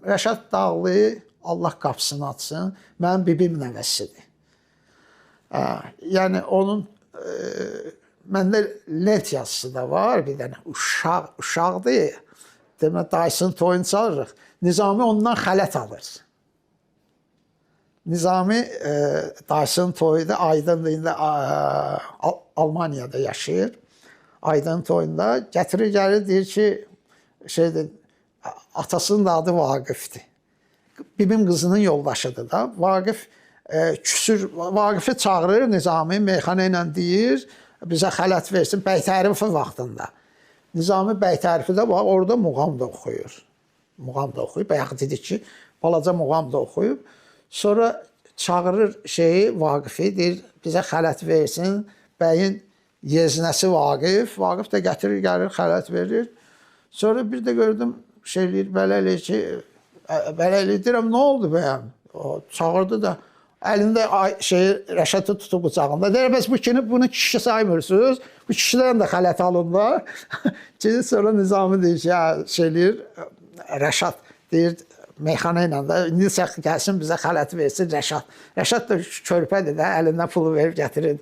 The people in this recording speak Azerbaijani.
Rəşad Dağlı, Allah qapısını açsın, mənim bibim nəvəsidir. Yəni onun məndə lent yazısı da var, bir dənə uşaqdır. Demə dayısının toyunu çalırıq. Nizami ondan xələt alır. Nizami dayısının toyunda Aydın indi Almaniyada yaşayır. Aydın toyunda gətirir gəlir deyir ki, atasının da adı Vaqifdir. Bibim qızının yoldaşıdır da. Vaqif küsür, Vaqifi çağırır Nizami meyxana ilə deyir, bizə xələt versin Bəytərifi vaxtında. Nizami Bəytərifidə var, orada muğam da oxuyur. Muğam da oxuyub, bayaq dedik ki, balaca muğam da oxuyub. Sonra çağırır Vaqifi, deyir, bizə xələt versin, bəyin yeznəsi Vaqif. Vaqif də gətirir, gəlir, xələt verir. Sonra bir də gördüm, belə eləyir ki, belə eləyir, deyirəm, nə oldu bəyəm? Çağırdı da, əlində Rəşadı tutub qucağında. Deyir, bəs bunu kişi saymırsınız, bu kişidən də xələt alınlar. Sonra Nizami deyir ki, Rəşad deyir, meyxana ilə də, indi gəlsin bizə xələt versin Rəşad. Rəşad da körpədir də, əlindən pulu verib gətirir.